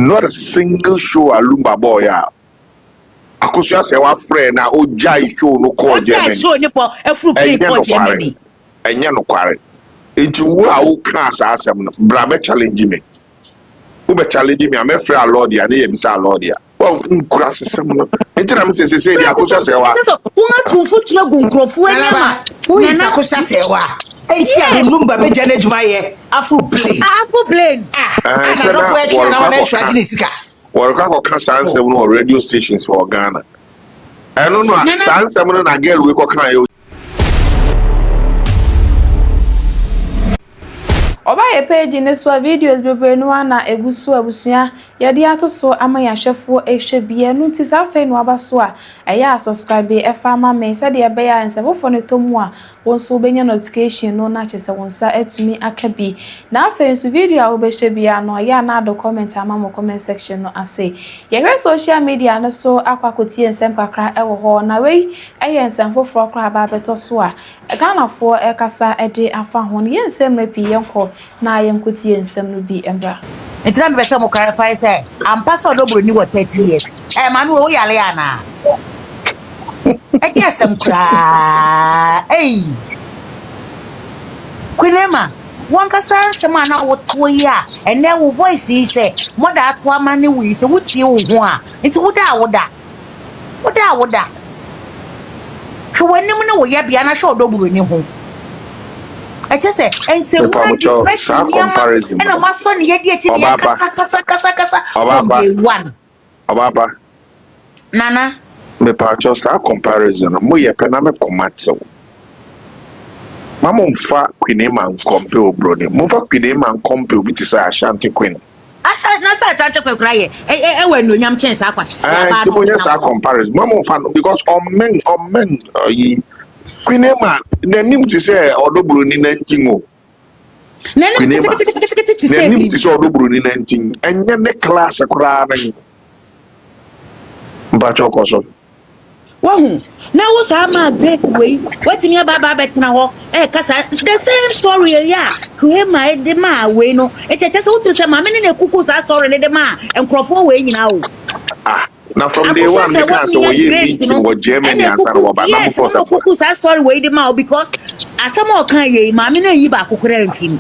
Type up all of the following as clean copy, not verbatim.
not a single show a Lumba boy. Akosua Serwaa friend na Ojai show no call Germany. Show ni po efru play call Germany. Enya no kware. Enti wo a wo kan sa asem no bra be challenge me. Wo be challenge me am free Alordia na ye bisa Alordia. Wo nkura sesem no. Enti na me say di Akosua Serwaa. Wo atu futulo gu nkrofo enya ma. Wo is Akosua Serwaa. Enti a Lumba be jana djuma ye afro play. Afro play. Na do fo e twa na wona ehwa gini sika. Work can seven or radio stations for Ghana. I don't know, San Seven and girl we can. Oba ye page ne so videos bebre no na egusu abusua ye de atoso amayahwefo ehwe bia no nti sa fe no abaso a eya subscribe e fa ma me se de be ya nsefofo ne tomu a wonso benya notification no na chese wonsa atumi akabi na afa nsu video a obehwe bia no ya na do comment ama mo comment section no ase ye hwe social media no so akwakoti ensem kakra ewo ho na wei eye ensefofo kra ba beto so a Ghana fo ekasa ede afa ho ne ensem repi yenko na yenkoti ensem no bi embra Ntina be se mo clarify say ampa so do Bronii what 30 years manu wo yale ya na e ke asem kra Kwilema wankasa nsem ana woto ya ene wo voice yi say moda ato amane wi say wutie wo ho a nti woda Hwanem na wo ya bia na hwe do Bronii ho I just say, and say, comparison. And my son, yet, kasa. One. Ababa. Nana. Me purchase a comparison. Moye pename komatso. Mama mfa kwinema compare Bronii. Mfa kwinema compare biti sa Ashanti Queen. Asha na sa Ashanti Queen cry. We no nyam chance akwasi. Sa comparison. Mama mfa because on men Kwinema nanim ti say odo Bronii na ntingo. Nanim ti say odo Bronii na nting. Enye ne class akura na. Mbacho koso. Wahu. Na wo sa ma great way. Wetin me baba bet na ho. Kasa the same story ya. Kwema de ma we no. Echeche se utu se ma me ne kuku sa story ne de ma. Enkrofo we nyina o. Now from day one, they can't say we meeting with Germany and Serwaa. Yes, kuku sa story we de ma because asamo kan ye ma me na yi ba kokora mfim.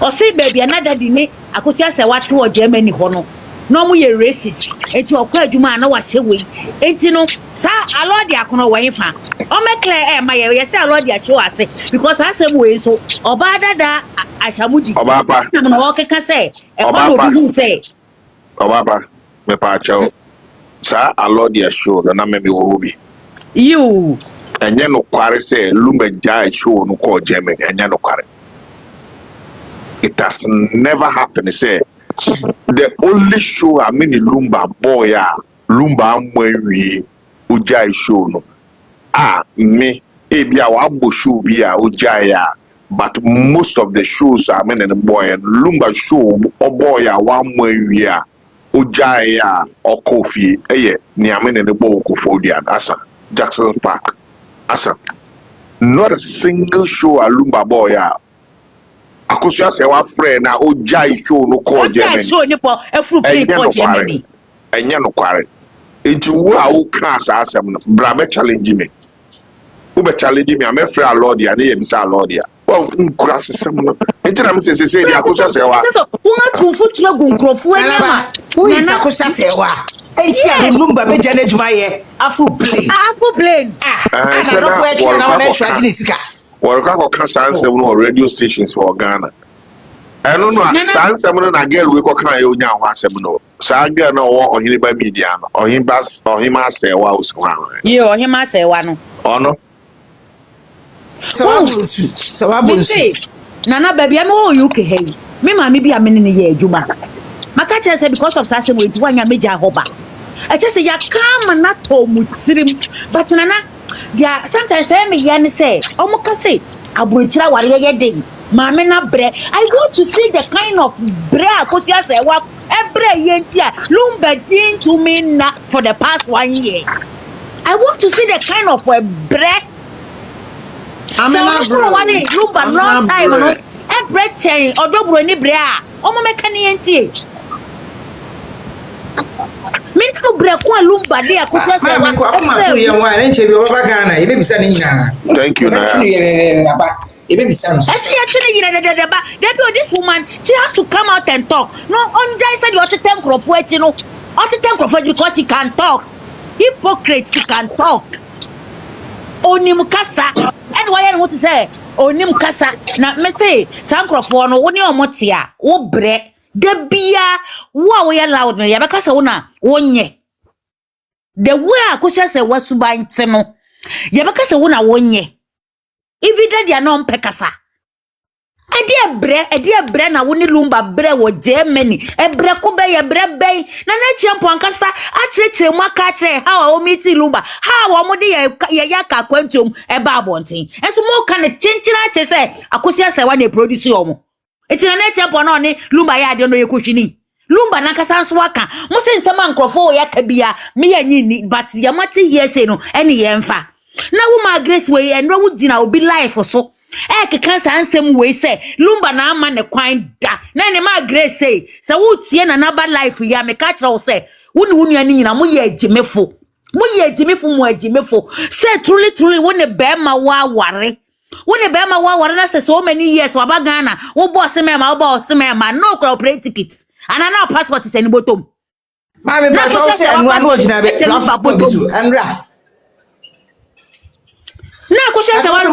O say baby another di ne Akosua Serwaa te wo Germany ho no. No mu ye racist. Enti okwa adwuma na wa hye we. Enti no sa Alordia kono wan fa. O me clear ma ye say Alordia show ase because asem we so oba dada ashamudi. Oba pa. Na wo keka say e ko no bi say. Oba pa me pa chao. Sa Alordia show na me wo bi. You. Enye no kware say Lumba jai show no call Germany. Enye no kware. It has never happened say the only show I mean Lumba boy Lumba amwe ujai show no me ebia wa bo show bia ujai but most of the shows I mean the boy Lumba show o boy wa amwe ujai or coffee ni I mean the boy Kofodian asa Jackson Park asa not a single show a Lumba boy Akosua Serwaa friend na Ojai show no call Germany. Show ni po efru play call Germany. Enya no kware. Enti wo a wo kan sa asem no bra be challenge me. Wo be challenge me am free Alordia na ye bisa Alordia. Wo nkura sesem no. Enti na me say di Akosua Serwaa. Wo atu futulo gu nkrofo enya ma. Wo is Akosua Serwaa. Enti a Lumba be jana djuma ye afro play. Afro play. Na do fo e twa na wona ehwa gini sika. Work can San Seven or radio stations for Ghana. I don't know, San Seven and girl we can onya ho asem no. Sa girl no or him by media or him bas or him Serwaa uswa. Yo him Serwaa no. Ono. Serwaa bonsu. Nana baby am o UK hey. Me ma me bi amene ne ye adwuma. Maka che say because of sasem we ti wanya meja hoba. I just say ya come na to mutirim but nana dia sometimes say me yan say omuka say abrochira ware ye den mama na bre I want to see the kind of bre Akosua Serwaa ebre yentia Lumba din to me na for the past 1 year. I want to see the kind of bre Lumba long time no ebre chain odo Bronii bre a omo meka ne yentie bre ko lumba de Akosua se wa Thank you, Naya. This woman, she has to come out and talk. No, on Jai said you ought to thank Crawford, you know. Ought to thank Crawford because she can talk. Hypocrite, she can talk. Onimukasa. And why I want to say, Onimukasa. Na me say, Sam Crawford, no, when you're motia, o bre, de bia, wa we allowed me, because ona, onye. The way Akosua se was to buy teno. Yabakasa wona wonye. Even they are non pekasa. A dear bre na woni lumba bre wo Germany. E bre ko be ye bre be. Na champo ankasa atrechre mu aka how o miti lumba. How o mo de ye yaka kwantum e ba abonten. Enso mo ka ne chenchira che se Akosua se wa na produce o mo. Eti na champo na oni lumba ya de no ye kohwini. Lumba na kasa nso aka. Mo se nsema nkrofo ya ka bia me ya nyini but ya mati here say no ene ye mfa. Na wo Grace we and no gina obi life so e cancer ansem we say lumba na ama ne kwan da na ne ma Grace say wo tie na naba life ya me ka kire wo say wonu ani nyina mo ye agimefo mo agimefo say truly wo ne be ma wa ware na say so many years wa ba Ghana wo boss me ma no corporate ticket ana na passport se ni botom ma me ba so say anu ogina be and na Akosua se wa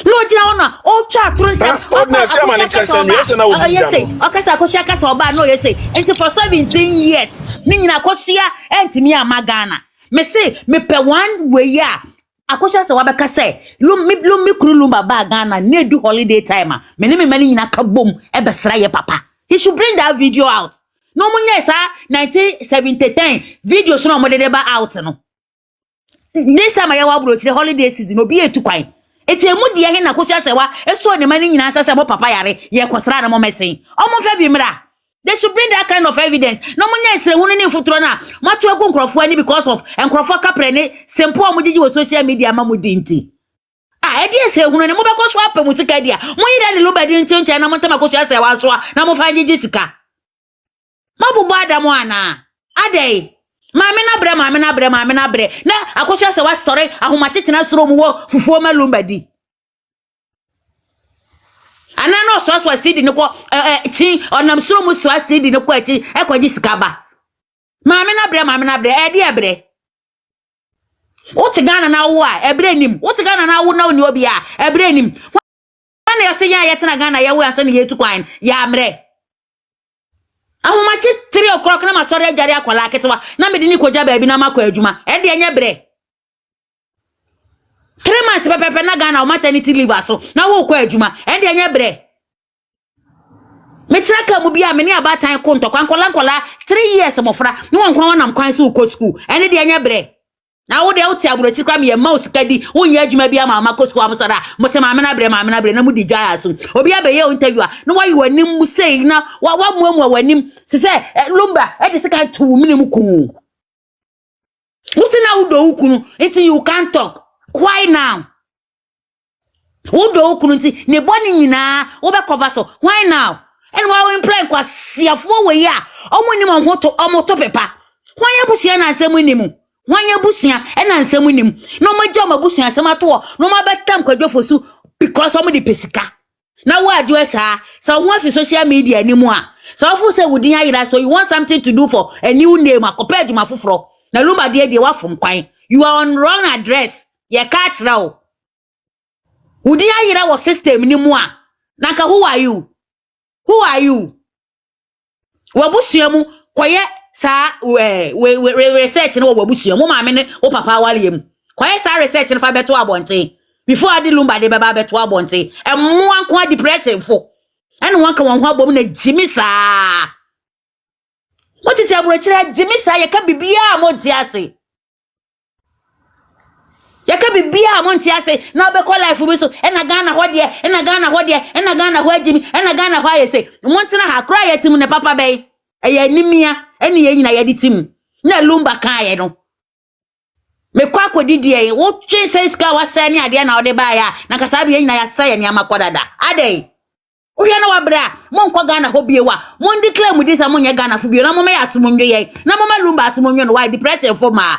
no jina ona o twa tru se okasa Akosua kasa oba no yese enti for 17 years ni nyina Akosua entimi amagana me say me pe one way ya Akosua se wa be kase lumi kuru lumba ba Ghana na do holiday time me ni me mani nyina ka bom e be sra ye papa. He should bring that video out. No munya sa 1970 video so no mo de ba out no. This time I wa bro the holiday season no be etu kwan. Eti emu de he na Akosua se wa eso ne mani nyina asa se mo papa yare ye kwosra na mo mesen. Omo fa bi mra. They should bring that kind of evidence. No munya isre hunu ni futuro na. Mo to egu nkrofo ani because of nkrofo kapre ne sempo a mo gigi wo social media ma mo dinti. Ah, e die se hunu ne mo be koso apem sika dia. Mo yira ne lo be di nchenche na mo ntama Akosua se wa so na mo fa gigi sika. Mabubu Adamu ana. Adey. Mame na bre. Na Akosua se wa story ahomachete na soro mu wo fufuo malumba di. Ana no so sidi ne ko chi onam soro mu so sidi ne ko achi ekwaji sikaba. Mame na bre e di ebre. Oti Ghana na wo a ebre nim. Oti Ghana na wo na oni obi a ebre nim. Wana yo se ya yetena Ghana ye wo ase ne yetu kwan ya mre. Ahomachi 3 o'clock na masore jare akola ketwa na medi ni koja ba bi na makwa adwuma e de enye bre 3 months pepepe na Ghana o maternity leave aso na wo kwa adwuma e de enye bre metira ka mu bia me ne abatan ko ntokwa nkola 3 years mofra no nkwa na mkwan so ko school e de enye bre na wo de uti aburochi kwa me ye mouse kadi wo nya adwuma bia ma ma ko school amsara mo se ma me na bre na mu di dwa aso obi abaye interview no wa yi wanim mu sei na wa mu wanim se lumba e de se kan tu minim ku musi na udo ukunu until you can't talk why now udo ukunu nti ne boni nyina wo be cover so why now and why imply kwa siafo we ya omunim hoto omoto pepa why abusia na asemu nimu why abusia e na asemu nimu no majo mabusia asema to no mabetam kwadwofosu because omo di pesika na wo adwo sa wo afi social media ni mu a so fu say wudin ayira so you want something to do for a new name akopa adwuma foforo na lumba de wafom kwan you are on wrong address ye ka kira o wudin ayira wo system ni mu a naka who are you wabusuamu koye sa we research no wabusuamu ma me ne wo papa wale mu koye sa research no fa beto abonten before adi lumba de beba beto abonten emu anko depression fo ene wanka won ho abom na jimisa What is your brother Jimisa? You can be bia montiase. You can be bia montiase. Now be call life we so. And a Ghana what there? And a Ghana what there? And a Ghana where Jimmy? And a Ghana why you say? Once na ha cry at him ne papa bay. Eye nimia. Any ye na yedi tim. Na lumba kaya no. Me kwa didi ye. What che says ka wasani ade na ode ba ya. Na kasabi ye na ya say ni amakwada da. Ade. Uhia na wabra mon ko Ghana ho biewa mon declare mu disa mon ye Ghana fo bio na mo me asomnwe ye na mo malumba asomnwe no why depression for ma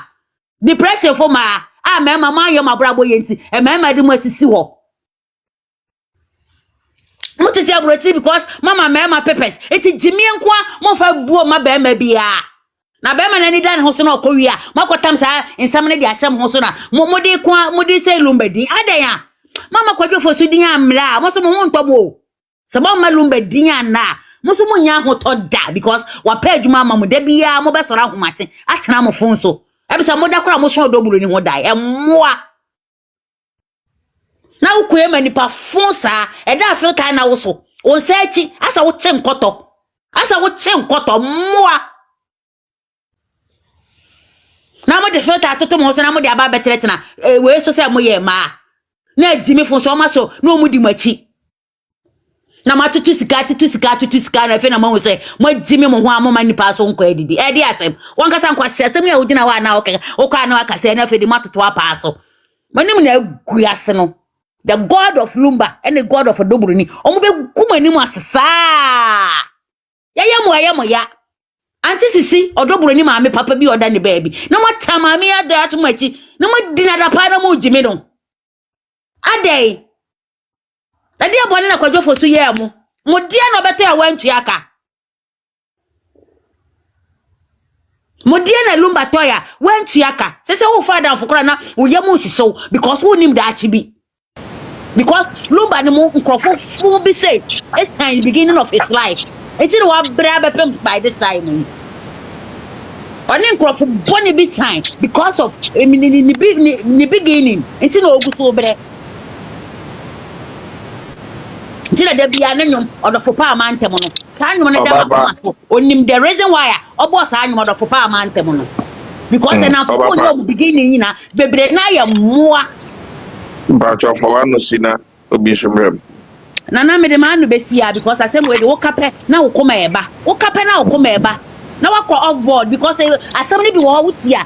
a me mama yo mabrabo ye nti e me ma di mo asisi ho mo tete abroti because mama me ma pepes eti jimi enko mo fa buo ma be ma bia na be ma na ni dan ho so na okowia makotam sa ensam ne di ahyem ho so na mo di say lumba din adan ya mama kwadwofo so din amra mo so mo ho ntomo Saba malumbe dinya na musu munya ho to da because wa pa adwuma ma mu da bia mo be sora homate atena mo fon so ebisa mo da kora mo so odoburu ni ho dai emmoa na ukoye manipa fon sa e da filter na wo so on searchi asa wo che nkoto mmoa na mo de filter atoto mo so na mo de aba beteretena we so se mo ye ma na jimi fon so ma so na mo di machi na matutu sika na fe na ma say mo jimi mo ho amoma nipa so nko edidi e di asem won kasa nko asem ya odina wa na oka na akase na fe di matutu apa so manim na guase no the god of lumba and the god of Bronii omo be gumanim asesa ya mo ya anti sisi Bronii ma me papa bi oda ne baby na mo tamami ada atumachi na mo dinada pa na mo jimi no adai Adi Bɔne na kwadwofo so ye mo dia na obeto ya wantu aka dia na lumba toya wantu aka sese wo father fukura na wo ye mo hyesew because wo nim da achi bi because lumba ne mo nkrofo fu bi say it's time the beginning of his life until wa bra bepem by this time oni nkrofo Bɔne bi time because of ni beginning until no oguso bre Tila de bia ne nyom odofo pa amantem no sa nyom ne da ma onim the reason why obo sa nyom odofo pa amantem no because na for you beginning na bebre na ya moa ba cho for one sina obi somrem na me de ma no besia because asem we de wo kape na wo koma eba na wakọ off board because asem ne bi wo wutia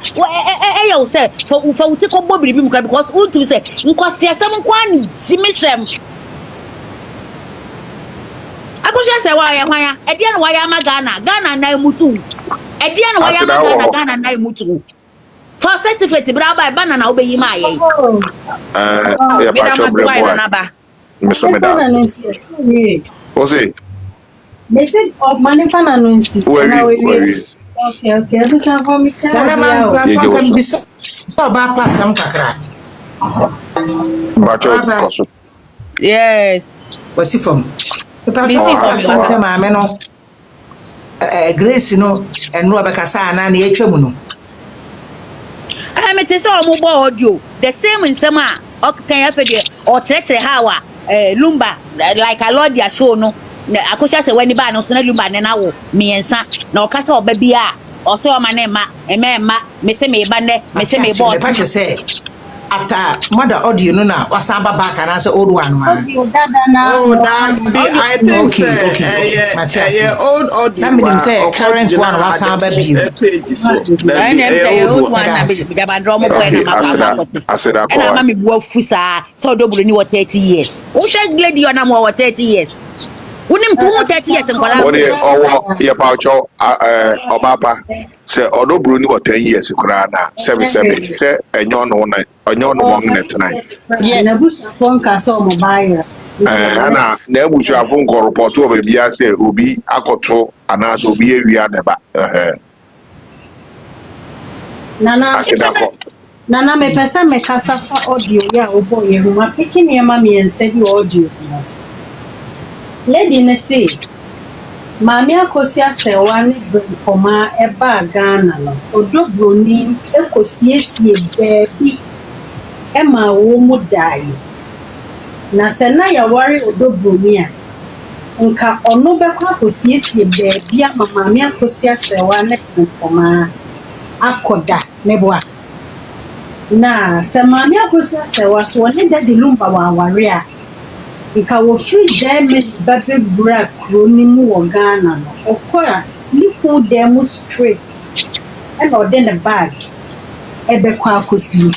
ye wo say for wuti ko bo biribi mu kra because wuti say nkosi asem kwan jimisem Akosua Serwaa ya hwan ede na wa ya ma Ghana na emutu ede na wa ya ma Ghana na emutu for certificate bra ba na obeyi ma ye ya ba cho brebo meso me da o say message of money fan no insti na we okay do some for me na ma platform kan bi so ba pass am kakra ba cho koso yes wasi from Grace no and no abakasa na na yetwam no me te so mo bo audio the same in sama o kan ya fe de o chere hawa lumba like Alordia show no Akosua se wani ba no so na lumba ne na wo miensa na o kasa oba bia o so o ma ne ma me se me ba ne me se me bo say after mother audio no na wasaba back and answer old one audio dada na I think yeah old audio that mean say current one wasaba bi page so old one na be da drop mo boy na aseda ko na ma me bua fusa so Bronii what 30 years o shag lady na mo 30 years unim 30 years nkola Bɔne owo ye pa cho obapa se Bronii what 10 years kura na 7 se enyo no mo net na yes na busa phone ka so mo buy ana na ebusu afun ko report o be bia se obi akoto ana so obi ewia ne ba nana me pesa me kasa fa audio ya obo ye hu ma pikin ye ma me ense bi audio lady ne say Mami Akosua Serwaa ne Bronii eba Ghana no Bronii ekosiesie beebi ema wo mu dai na se na ya ware Bronii a nka ono bekwa akosiesie beebi ama Mami Akosua Serwaa ne Bronii akoda ne boa na se Mami Akosua Serwaa so ne da de lumba wa ware a nka wo free Germany babe bra kroni mu wo Ghana no okora lipo dem straight and order the bag ebe kwa akosi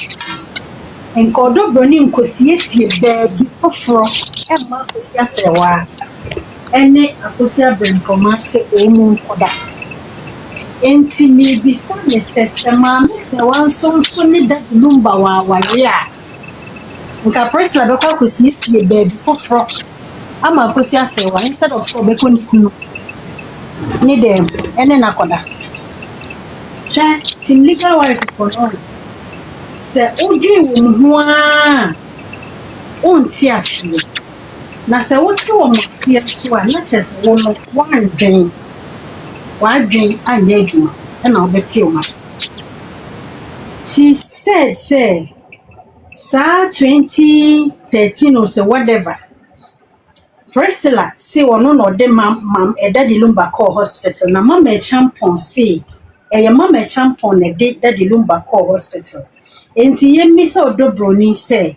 nka Bronii nkosiesie baby foforo e ma Akosua Serwaa ene Akosua Brenkoma se omu nkoda enti me bisa ne sese maame se wansomfo ne da lumba wa ware a nka Priscilla bekwa kosiesie baby foforo ama Akosua Serwaa instead of so beko ni kunu ni dem ene nakoda hwe team legal wife for all se odwi wo mu a onti asie na se woti wo masie so a na chese wo no wadwen anya adwuma na obeti o mas she said say 2013 or so whatever Priscilla say wono no de mam Daddy Lumba call hospital na mama e champon say mama e champon na de Daddy Lumba call hospital enti yemi say odo Bronii say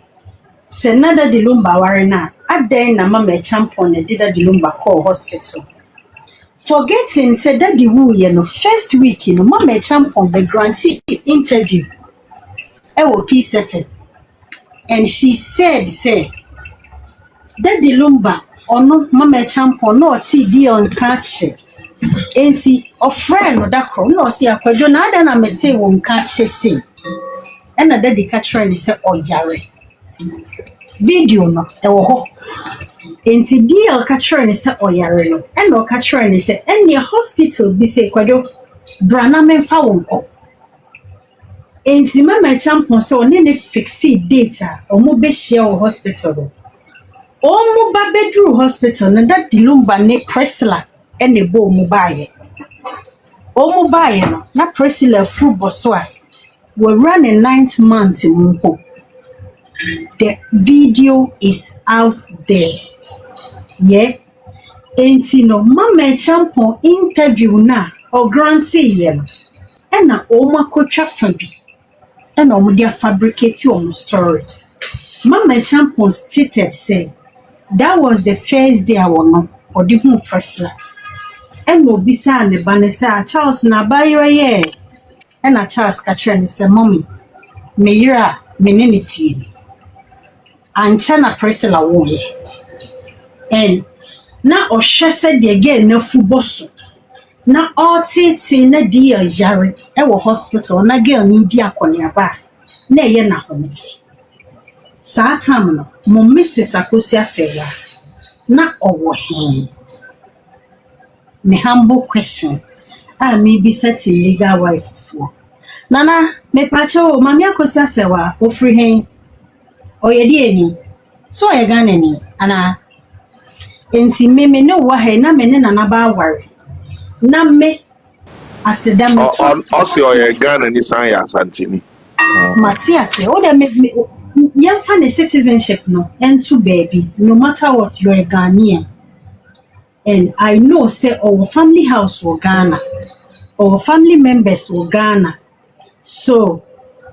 na Daddy Lumba ware na adan na mama e champon na de Daddy Lumba call hospital forgetting said Daddy Wu no first week mama e champon be grantee interview ewo P7 and she said say Daddy Lumba ono mama champion no ti di on catch enti ofre no dakro no si akwadwo na ada na mete wo catch say and Daddy catch ni say oyare video no e wo ho enti di o catch ni say oyare no and o catch ni say any hospital bi say kwadwo brana memfa wonko enti mama champion so ne fixi data o mo be share hospital Omu babedru hospital na Daddy Lumba ne Priscilla ene bo mu baye. Omu baye no na Priscilla fru boso a we run in 9th month mpo. The video is out there. Yeah. Enti no mama champion interview na o grantee ye no. Ena omu akotwa fabi. Ena omu dia fabricate omu story. Mama champion stated say that was the first day I won or the whole Priscilla. And no bisa ne banesa Charles na bayra ye. And a Charles Catherine say mommy me yira menenity. And Chana Priscilla wo ye. And na o said the again na fuboso. Na all titi na dia yare e wo hospital na girl ni dia akoniaba. Na ye na homiti. Satam no mo Mrs. Akosua Serwaa na owo hen me humble question me be set legal wife for nana me pacho mami Akosua Serwaa ofri hen oyedi eni so ye Ghana ni ana enti me no wa he na me ne nana ba ware na me aseda me also oye Ghana ni san ya santini Matias o de me you find a citizenship no and to baby no matter what you're a Ghanaian and I know say our family house will Ghana our family members will Ghana so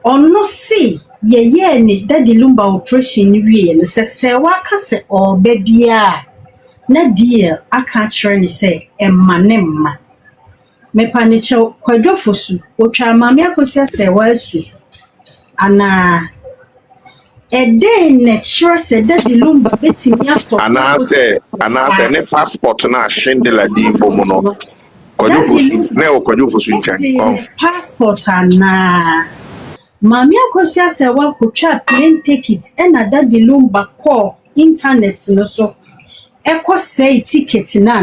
on no see ye ni Daddy Lumba operation we and say Serwaa ka say or baby na dear aka try ni say emma me panicho kwadwofosu otwa mami Akosua Serwaa su ana day nature said Daddy Lumba betimi aso ana say ne passport na Shindela di bomuno kwadwofosu nkan passport ana mami Akosua Serwaa kotwa plane ticket na Daddy Lumba call internet no so eko say ticket na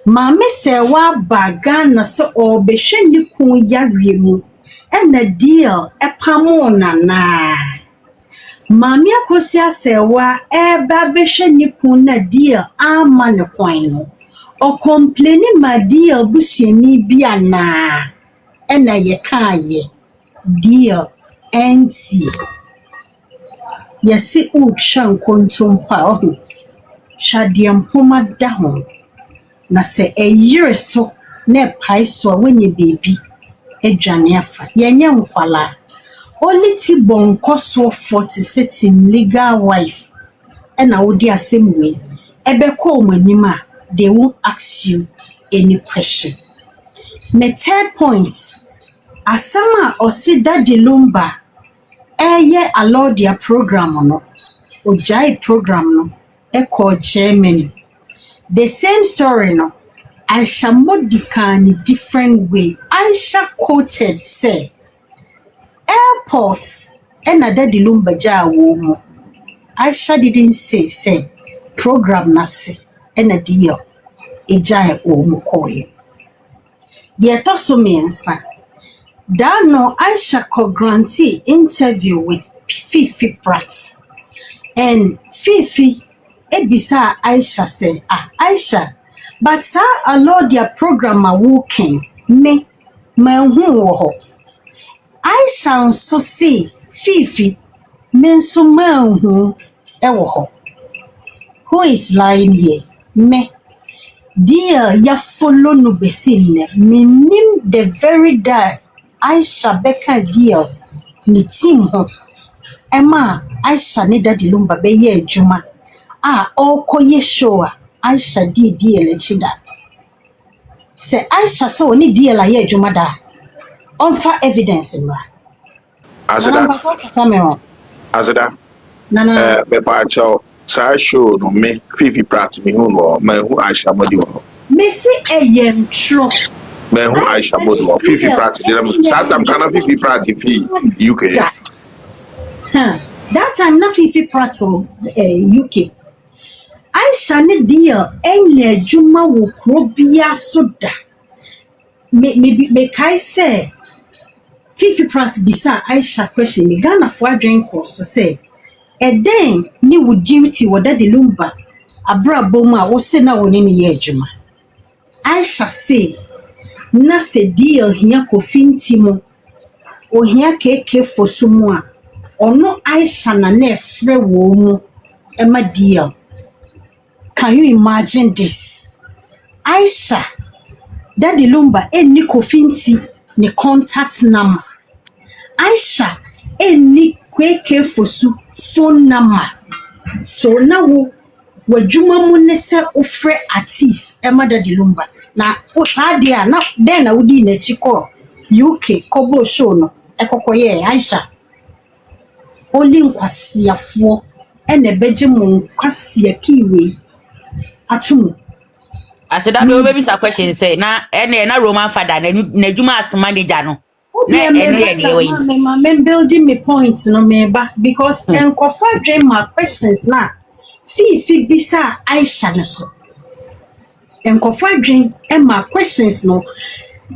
mami Serwaa baga na so obehwe ni kun yare mu na deal epamo na Mami Akosua Serwaa eba behwe ni kun na deal ama ne kwan no o complaining ma deal busuani bia na ye kaaye deal enti yesi utwa nkontompa ohu hwade mpoma da ho na se eyire so na pai so wenye baby edwane afa yenye nkwala Oliti bonkoso 46 legal wife and I would asem way ebeko manima they won't ask you any question. My third point asama osi Daddy Lumba eye Alordia program no ojai program no eko Germany The same story no. Aisha modica in a different way. Aisha quoted say airports and a daddy lumbaja womo. Aisha didn't say program nasi and a deal a giant womo koye. The atosumiensa. Dano Aisha ko grantee interview with Fifi Pratt. And Fifi ebisa Aisha say, Aisha, but sa Alordia program a working me hu wo. Aisha nso see Fifi me nso hu e wo. Who is lying here? Me. Dear ya follow no besin me nim the very day Aisha beka deal ni team ho. Emma Aisha ne daddy lumba be ye adwuma okoye show Aisha di deal chida se Aisha so ni deal ye adwuma da onfa evidence nwa Azeda be pa cho sa show no me Fifi Pratt me hu no me hu Aisha modi ho me se eyen tro me hu Aisha modi ho Fifi Pratt dem satam kana Fifi Pratt fi UK that time na Fifi Pratt UK Aisha ne deal enye adwuma wo kro bia so da me kai say Fifi Pratt bisa Aisha question me Ghana for adwen course so say den ni wo duty wo daddy lumba abrabo mu a wo se na wo ne ye adwuma Aisha say na se deal hia kofinti mu o hia keke fosumu a ono Aisha na na efre wo mu ema deal. Can you imagine this? Aisha daddy lumba eni kofinti ni contact number. Aisha eni kweke fosu phone number. So now wajuma mu ne se ofre artist ema daddy lumba na o sadia na den na udi na chiko UK kobo show no ekokoye Aisha only nkwasiafo ene beje mu nkwasia kiwe atumu aseda be obebi sa question say na na Roman father na adwuma as manager no na eno ye dey wey me building me points no me ba because enkofa dream my questions na Fifi bisa Aisha na so enkofa dream my questions no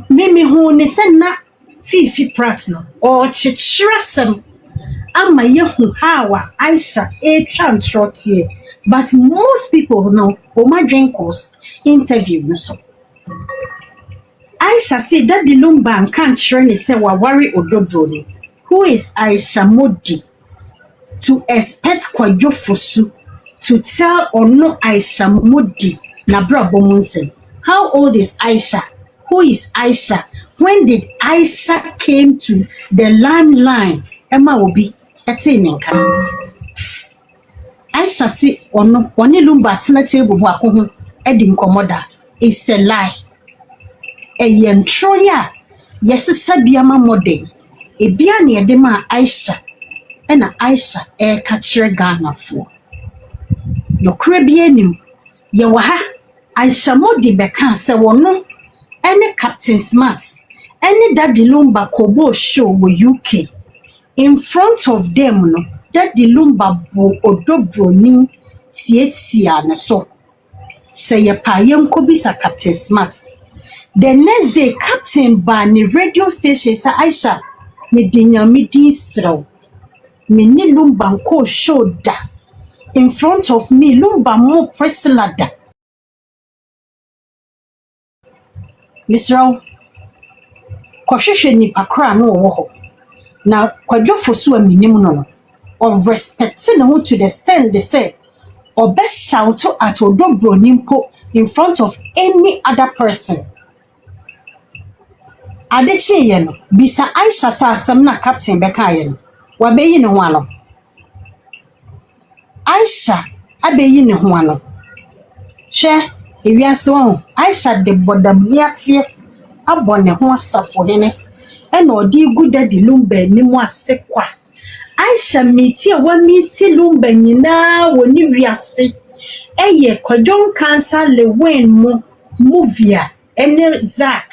me hu ne se na Fifi Pratt no o chichirasem ama yehu hawa Aisha trantrotie but most people know Oma Drinkos interview no so Aisha said that the lumba can't train say wa worry Bronii who is Aisha Modi to expect Kwadwo Fosu to tell or no Aisha Modi na brabo munse. How old is Aisha? Who is Aisha? When did Aisha came to the limelight? Emma will be etinenka. Aisha say ono oni lumba tina table ho akohu edi nkomoda is a lie. Eyen troya yesesa biama model ebia na yede ma Aisha ena Aisha ka kire Ghana fo no kure bia nim ye wa ha Aisha Modi beka se wono ene Captain Smart ene daddy lumba kobo show wo UK in front of them no daddy lumba bo Bronii tietia na so say ye pa yenko bisa Captain Smart. The next day, Captain Bani radio station sa Aisha me dinya me din srow. Me ni lumba nko show da. In front of me, lumba mo presla da. Misraw, kwahwehwe ni pakra no wo ho. Na Kwadwo Fosu aminim no. Or respecting who to the stand they say. Or best shout at Bronii in front of any other person. Adechi ye no bisa Aisha sa asem na Captain beka ye no wabeyi ne ho ano Aisha abeyi ne ho ano hwe ewiase won Aisha de bodamiate abone ho asafo hene e na odi gu daddy lumba ni mu asekwa Aisha miti e wa miti lumba nyina woni wiase eye Kwadwon Cancer Lewen mu movie ene Zack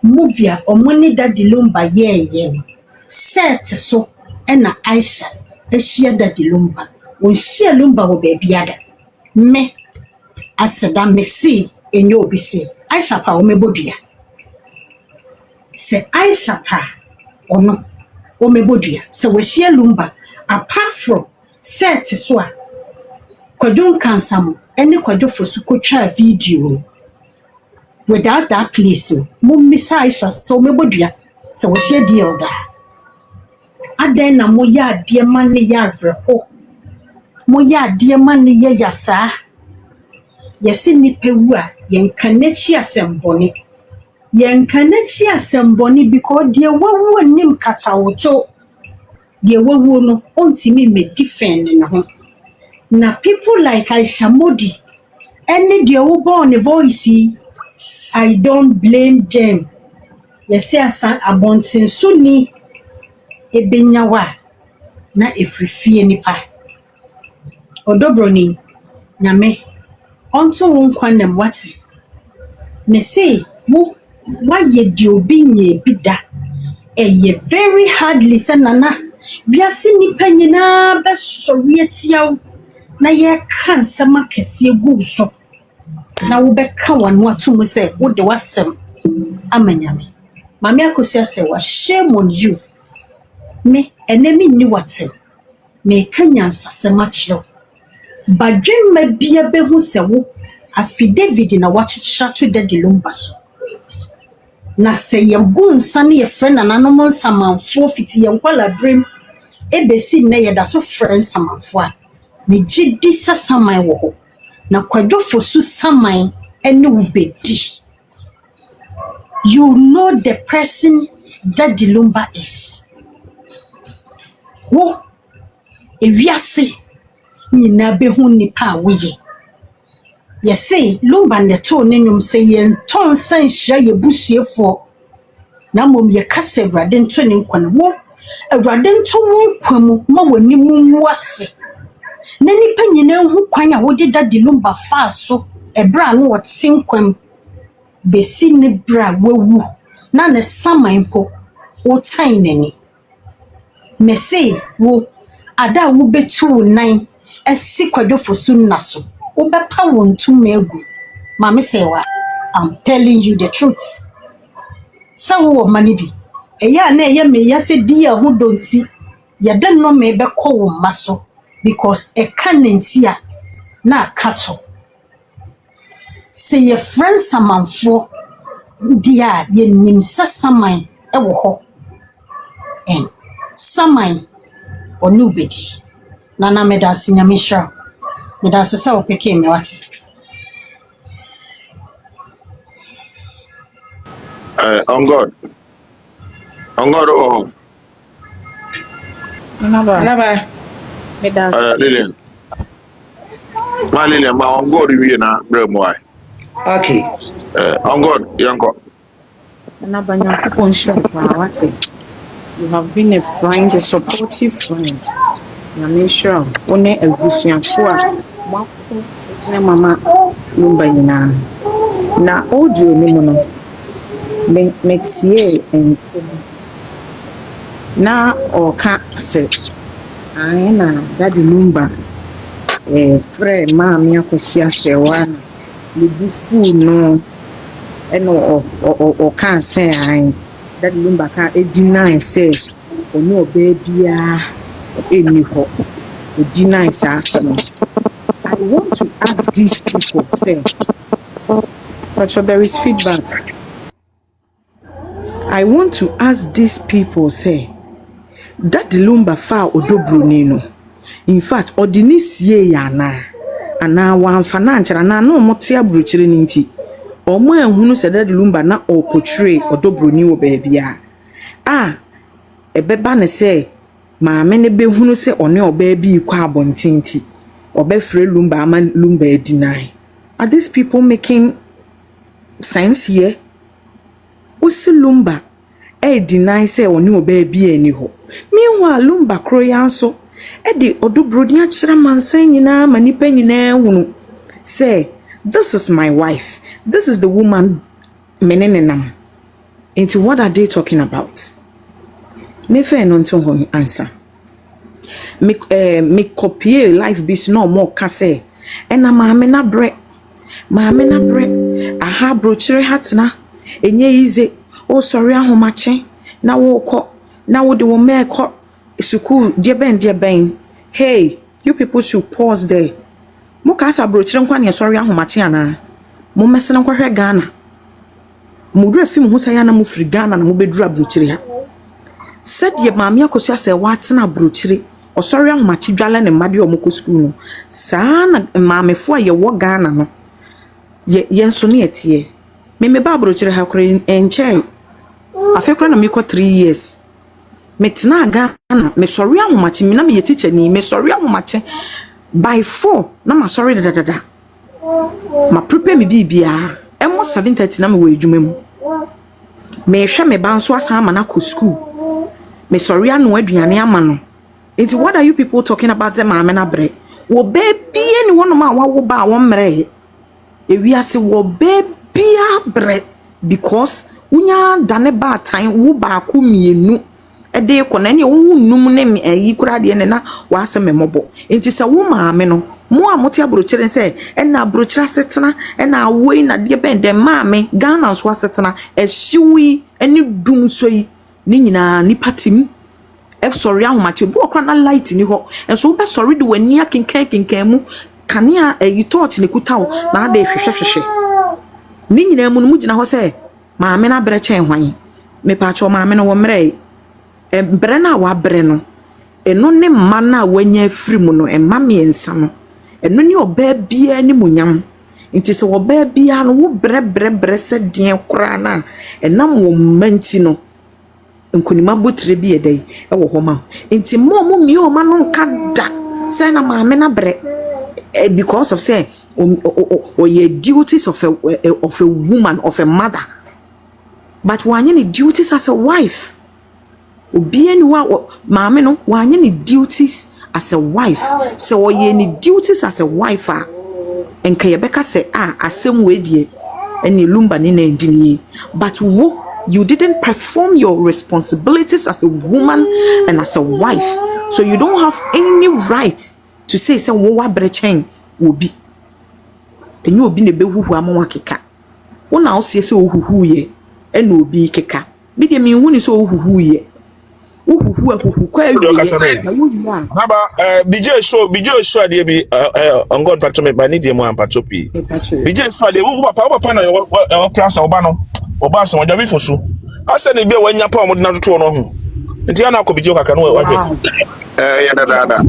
movie omoni Daddy Lumba ye set so ena Aisha ehia Daddy Lumba won hia Lumba wo baby ada me aseda me see enyo obi se Aisha pa o mebodua se Aisha pa ono o mebodua se wo hia Lumba apart from set so a Kwadwon Cancer mo ene Kwadwo fosu kotwa video without that place mumisa Aisha so mebodua se wo hia deal da aden na mo ya ade ma ne ya reho mo ya ade ma ne ya yasa yesi nipewu a yenkanachi asemboni because de wawu anim katawoto de wawu no ontimi me defend ne ho na people like Aisha Modi any de wo born voice I don't blame them yesi asa abontin suni ebenyawa na efrifie nipa Bronii nyame onto wonkwanem wati me say wo waye di obi nye bida eye very hardly sanana biase nipa nyina besori atiaw na ye kan sama kese gu so na wo be kan wanu atum say wo de wasem amanyame mame Akosua say wa shame on you me enemy ni wate me kanyansa semachiro badwen ma bia behu se wo affidavit na wachichira to Daddy Lumba so na se ye gunsa ne ye friend na nanom nsamanfo fiti ye nkwala brem ebesi na ye da so friend samanfo a me gidi sasaman wo ho na Kwadwo fosu saman ene wo bedi you know the person Daddy Lumba is wo ewiase nyina behu nipa woye yesi Lumba ne to ne nyum se ye ton san hira ye busuefo na mom ye kase Awurade nto ne nkwa wo Awurade nto wo nkwamu ma wani mu wase na nipa nyina hu kwan a wo de Daddy Lumba fa so ebra no wo tinkwam besi ne bra wawu na ne saman po wo tan nani me say wo ada wo betu nan esi Kwadwo fosu naso wo bepa wontu megu mama Serwaa I'm telling you the truth sa wo mani bi eya na eye me yase di ho donti ye de no me be ko wo maso because e kanenti a na kato say your friend samanfo dia ye nim sasaman e wo ho en saman onu bedi nana medasi nyamishra medasi sa opeke me wati On God oh Naba Medasi. Lilian ma on God we na bremo ai okay on God yanko Nabanya kupon shwa wate. You have been a friend, a supportive friend. I'm sure one a busuafo a mako ejina mama Lumba nyina na audio ni mu no me tie en na oka se na Daddy Lumba frɛ maame Akosua Serwaa le bufu no eno o kan say Daddy Lumba ka deny say oni obebia eni ho deny say I want to ask these people say but there is feedback. I want to ask these people say Daddy Lumba fa Bronii no in fact odini sie ya ana wamfa na nchara na omote abrochire ni nti omo ehunu se Daddy Lumba na o portray Bronii wo baabia ebeba ne se maame ne behunu se one obaabi kwa abontinti obefre Lumba ama Lumba deny. Are these people making sense here? What's Lumba deny say one obaabi ani ho. Meanwhile Lumba kroyanso e de Bronii achira mansan nyina manipa nyina hunu say, this is my wife. This is the woman menenenam. Into what are they talking about? Me fair non to answer. Me copy life bis no more kase. And maame na bre. Maame na bre. Aha brochure hatna. Enye easy. Oh sorry ahomache. Na wo ko. Na wo de wo me ko suku dear ben. Hey, you people should pause there. Mo kasa brochure nkwa ne sorry ahomache ana. Mo mesena nkwa hwe Ghana. Mo dra fi mo ho saya na mo firi Ghana na mo bedura brochure ha. Said ye maame Akosua Serwaa tena brochure. Osori ahomachi dwala ne mmade omoko school no saa na maamefo ye wo Ghana no ye nso ne etie me ba brochire ha kore enche afekora na me ko 3 years me tena Ghana me sori ahomachi me na me ye teacher ni me sori ahomachi by 4 na ma sori dada ma prepare me bibia emo 7:30 na me wo adwuma mu me hwe me ba nso asa ama na ko school me sori anu aduane ama no. What are you people talking about? Them maame bre. Wo baby any one ma wo ba wo mre. E wi ase wo baby bre because unya dane ba time wo ba ku mienu. E de ko na ne wo num ne mi yi kura de ne na wa ase memobo. Enti se wo maame no mo a moti abrochire se e na abrochire setena e na woi na de ben de maame Ghana so setena e hyiwi eni dum so yi ni nyina ni patim. Sorry ahomachi bo okra na light ni ho enso be sorry de wani akenkan mu kanea you touch ne kutawo na ade hwehwehwehwe ni nyina mu no mu gina ho se maame na bre chen hwan me pa cho maame no wo mre bre na wa bre no eno ne mma na wanya afiri mu no emma miensa no eno ni oba bia ni munyam nti se oba bia no wo bre se den kura na enam wo manti no nkunima botre bi edai e wo homa enti mo mi o ma no kada say na maame na bre because of say or your duties of a woman, of a mother, but wanye ni duties as a wife. Obi anywa maame no wanye ni duties as a wife. So ye ni duties as a wife enka ye beka say asem we die eni lumba ni na ndini, but wo you didn't perform your responsibilities as a woman and as a wife, so you don't have any right to say wo wa brechen obi enye obi ne behuhu amwa keka wona osie se ohuhu ye ena obi keka bi de mi hu ni so ohuhu ye ohuhu ahuhu kwa awie na ba BJ show de bi on God patch me ba ni de mo ampatopi BJ show de wo papa na yo class oba no oba so oja bi fosu ase ne bi wanya pa mo de na toto no ho nti ana ko BJ kaka no wa dwe ya dada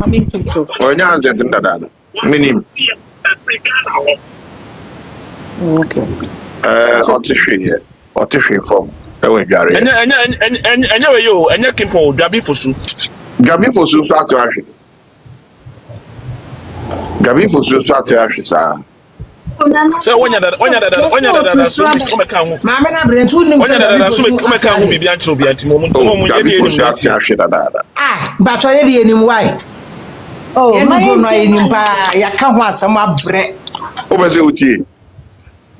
onya anzet dada minim okay otifi form ewe jare enya we yo enya kimpo dwabi fosu so atwashi gabi fosu so atwashi sa so wonya dada so me ka hu maame na brentu nim wonya dada so me ka hu bibia nchiro bia ntimo mo ye de so atwashi dada but why dey enim why my no enim pa ya ka ho asam abre obese uti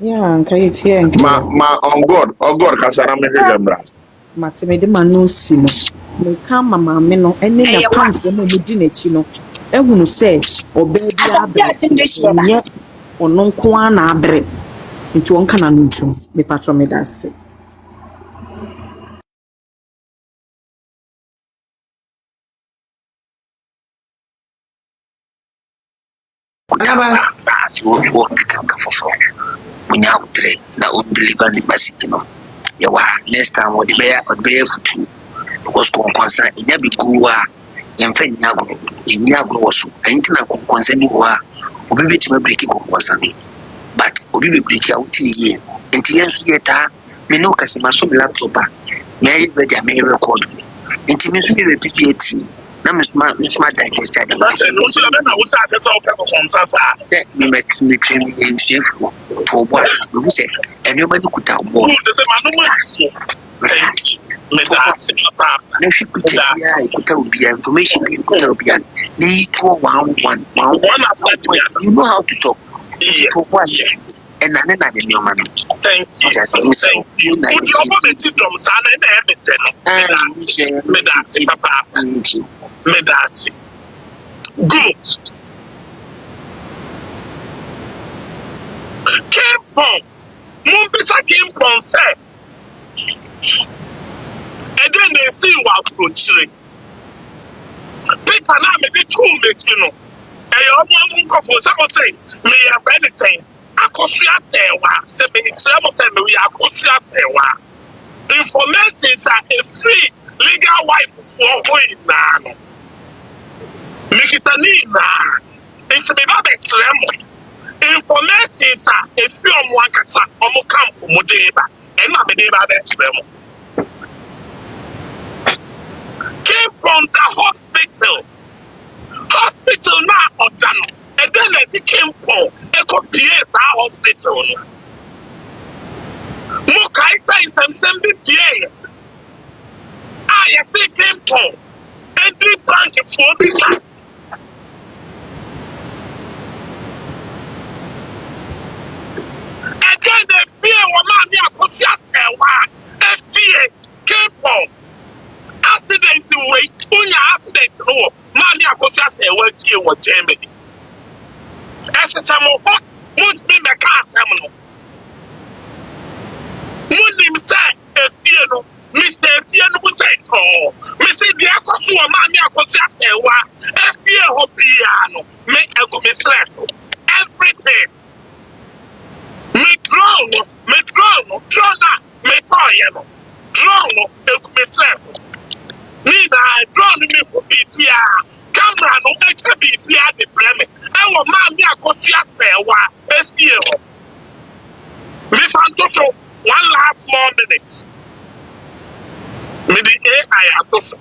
yeah nkai tie ma on God kasara me hwedemra matime de manu si no me ka mama me no ene na pants no mu di na chi no ehunu se obebia nye ono nko ana abre nti wonka na ntu me patro me dase aba wo kaka fofo munya utre na o deliver the message no ya wa next time wo de be futu because ko concern nya bi kuwa yemfa nya go wo so entina ko concern ni wa obi beti ma break ko concern but obi be break out ye enti yensu yeta me no kasima so laptop ba me be dia me record enti me so be PPT na misma digest that no so na we start say o concern sa that me trim in chef for what we say anybody could have more information you know how to talk Yes. And I never did your man. Thank you. Thank you. Would you open the children, son, and everything? Medasi, Papa. Medasi. Good. Came from Mumbisa came from fair. And then they see what approaching. Peter now maybe 2 minutes, you know. And you want for someone say, may have anything. Akosua Serwaa, 77 we Akosua Serwaa. Information is a free legal wife for going now. Mikitani na. It's me ba betremo. Information is a free omwankasa omo camp modeba. And na me deba betremo. Came from the hospital. Hospital now Odano. And then they came from Eco PS hospital. Mokaita in some PA. I see came from every bank for this. And then the PA woman Akosua Serwaa. FCA came from accident way. Unya accident no. Mami Akosua Serwaa here was Germany. As a samo hot, won't be the car salmon. Wouldn't say, as Fiano, Mr. Fiano was saying, oh, Mr. Akosua, Mammy Akosua Serwaa, as Fiano piano, make a good mistress. Everything. Me drown, me toyano, drown, a good mistress. Neither I drown me for PPR. Camera no HB the premier. I want Mammy Akosua Serwaa, SPO. Miss Antoso, 1 last more minute. Me the AI Antoso.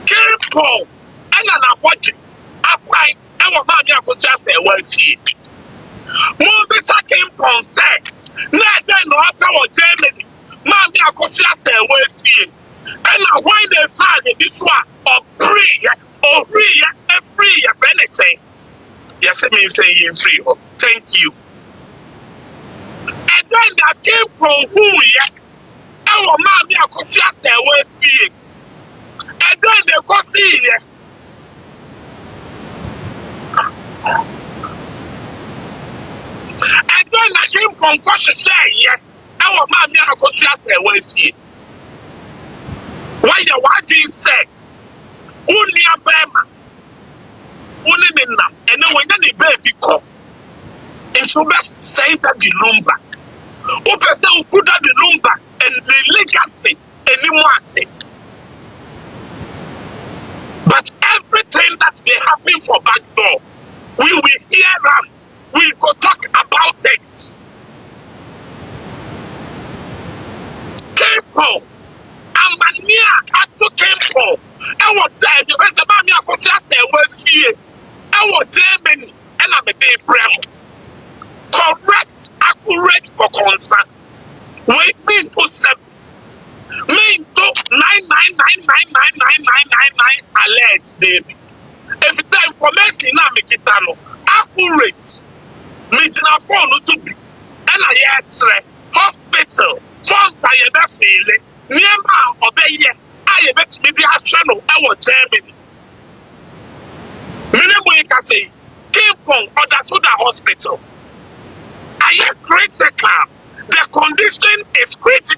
Came Paul, and an watching. Apply, I want Mammy Akosua Serwaa. Mobisa came Paul said, not then no after Germany. Mammy Akosua Serwaa. And why they find this one or free for anything. Yes, it means saying free. Oh, thank you. And then that came from who our Mammy Akosua Serwaa. And then they go see and then I came from Koshe our Mammy Akosua Serwaa. Why you want to say? Only a bema. Only minna. And then when the baby come, and so best say that the lumber. Open say who put the lumber and the legacy anymore say. But everything that they happen for back door, we will hear them. We will talk about it. People. Ambania atu came from. I was there. The rest of me Akosua Serwaa here. I was Germany, and I'm a day bremo. Correct, accurate for concern. Wait me to 7. Me to 999999999 alleged, baby. If it's information now, make it accurate. Me to phone to be. And I had hospital. Funds I ever feeling. Nearby obey, I bet me be a channel. I was Germany. Minimum can say, came from Odasuda Hospital. I am critical. The condition is critically.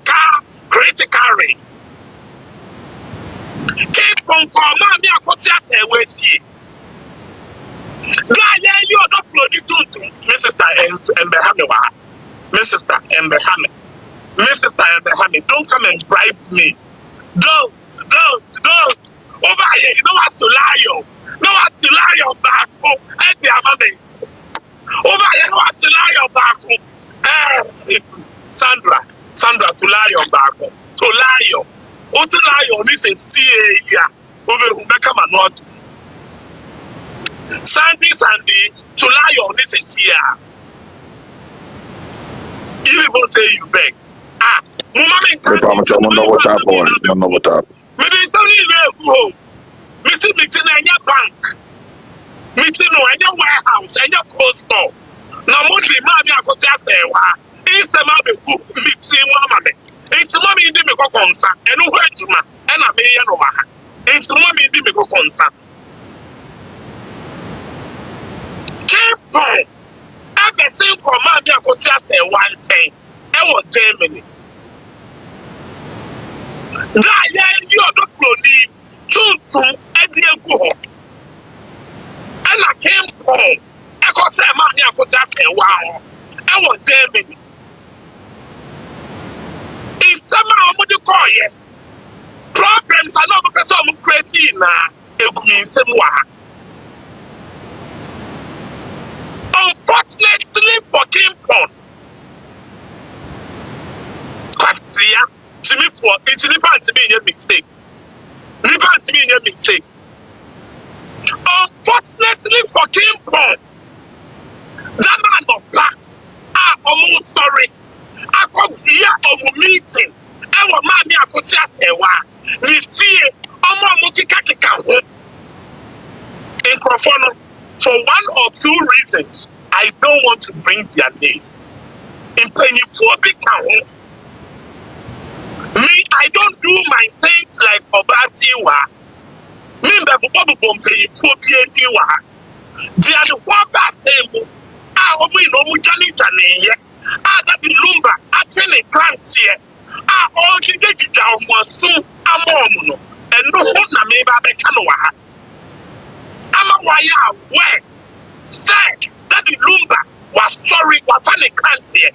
Came from Mammy Akosua Serwaa. You are not bloody Mrs. Embehame, don't come and bribe me. Don't. Over here, you know what to lie on. No what to lie on back home. And the amame. Over here, you know what to lie on back home. Sandra, to lie on back home. To lie on. What to lie on is a CA. Over Rebecca Manot. Sandy, to lie on is a CA. If people say you beg. Maybe something go. Missing in your bank. Meeting no any warehouse, any cold store. Na mostly Mami Akosua Serwaa. Insema be go meeting mama me. It's mommy ndi me go konsa. Enu ho adwuma. E na me ye no wa ha. It's mommy ndi me go konsa. Keep on. Ebe sin ko Mami Akosua Serwaa nten. E wo Germany. Da ye yi odo Bronii tuntum e di egu ho. And I came home. I could say, Mammy, I could just say, wow, I was Germany. If somehow I'm going to call you, problems are not because I'm crazy now. It could mean some way. Unfortunately for Kimpon, because to me, for it's not to be a mistake. Not to be a mistake. Unfortunately for Kimpon, that man of black, almost sorry. I come here of a meeting. I want Mammy Akosua Serwaa. We fear almost in Crofono for one or two reasons. I don't want to bring their name. In Pennyphobic, me, I don't do my things like Obatiwa. Me, Babu Pennyphobia. They are the one that say, we know Mujani. That the lumber, I tell a grant here. All the day down was soon a moment, and no one may be canoa. I'm a wire where said that the lumber was sorry, was an grant here.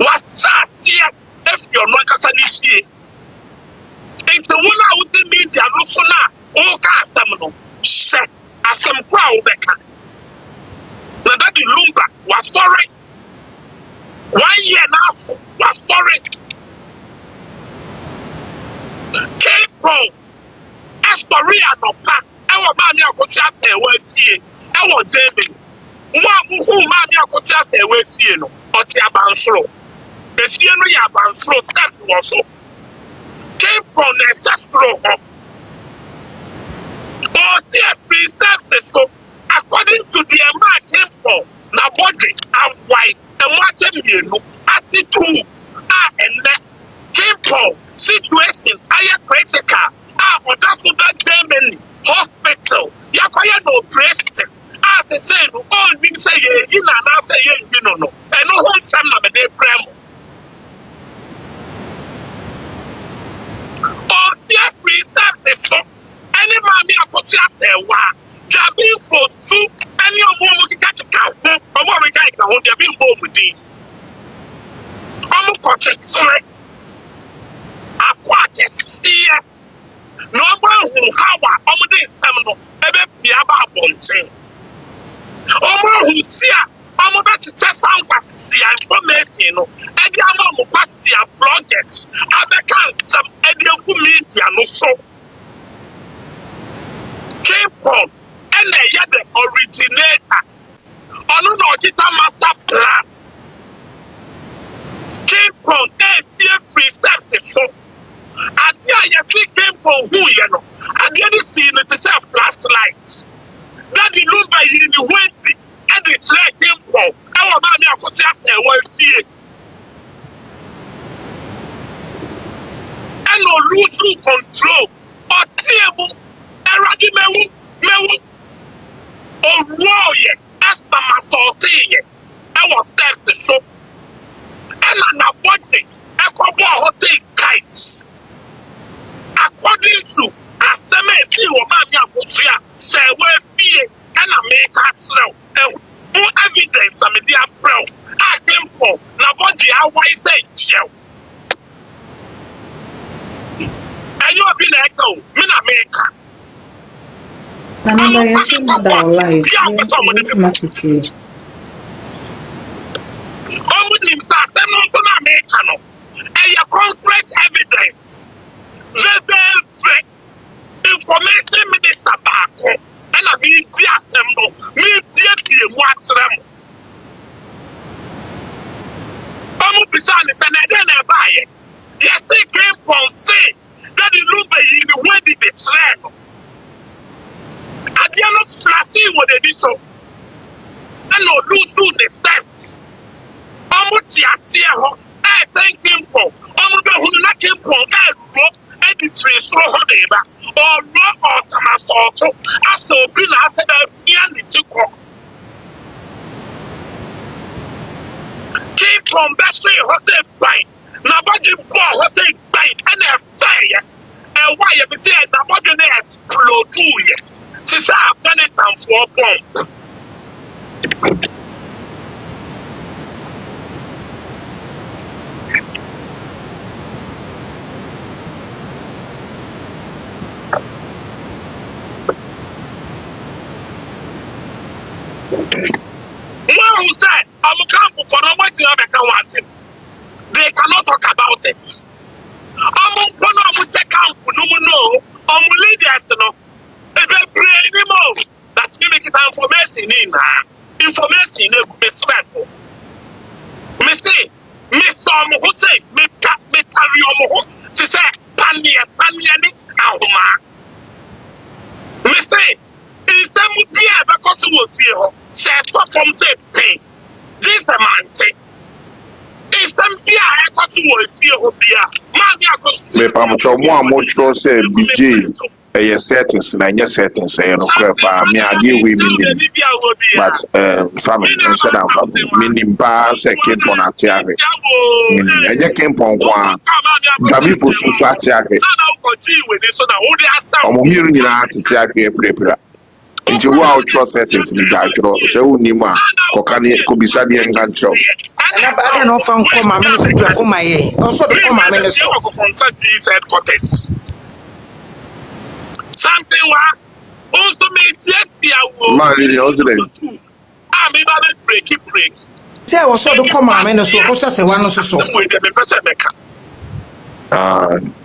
Was sad here if you're not a sanity. It's the one I would meet the Alusona, all Casamano, said as some crowd becker. That the lumber was sorry. 1 year now was sorry. Keep on. As sorry and no pack. I want Mammy Akosua Serwaa here. I want Germany. Mammy Akosua Serwaa here no. Oti abansoro. If you know your abansoro, steps was so. Keep on the setro. Oh, see a free steps so. According to the amount came for na body and white. And what you attitude and simple situation I critical but that's that Germany hospital yakwaya no operation as I say no all we say you na say you no and no one sam na me dey prem oh dear please that's so any Mammy Akosua Serwaa jabi for soup any of them can catch a cow. I'm going to get a hold of being home with thee. I'm a conscious story. I practice here. No one who have a this terminal ever be about one thing. Who see I'm about to test out see information. And the amount of pasty and bloggers. I become some idiot media no so. Came from. And they are the originator. On an master plan. Came from free steps. So, and there you see came from who you know. And the other scene is a flashlight. That the number in the wind and the track came from. Our Mammy Akosua Serwaa here. And no lose control or table. And me oh, warrior, as some assaulting, I was steps so. And I'm not wanting, I could hosting kites. According to as some see what Mammy Akosua Serwaa fear, and I make her slow. And who evidence I mean, they are proud. I came for now what the hour is saying. And you have been echo, Mina Maker. Another yes, another life. What's my picture? Concrete evidence. The information minister back and I mean, me what's them. And then I buy it. Yes, they came from say that the Lumber in the way they travel. And are not flashing with the bit of and no lose the steps. Almost here, I thank him for almost who not him for I wrote and it's free straw neighbor or raw or some assault. I saw been asked about reality. Keep from best way, what's a bite. Nobody bought what's a bite and a fire. And why you say nobody explode to you? Since Afghanistan for a bomb. Who said, I'm a camp for no way to have a conversation. They cannot talk about it. I'm one of the camp, no, I'm leaders, no. That's me making information in information in respectful. Me say, me some who say, me carry on to say, Pania, Ahuma. Me say, is them would be because you will feel set from say pain. This a man say. Is them be because you will feel be me pamucho mo amocho say BJ settings na nya settings no krepa me ade we me but family instead of family me nimba say kempon atiare me nya kempon kwa gabi fo susu atiare omo miru nyina atiare prepare nti wo outro settings ni da tro se woni ma kokane ko bisa de ngancho na ba no fa nko ma me so dra ko ma ye no so de ko ma me so something wa also me tie wo man ni o zile me ba break say wo so de ko ma me so ko se wa no so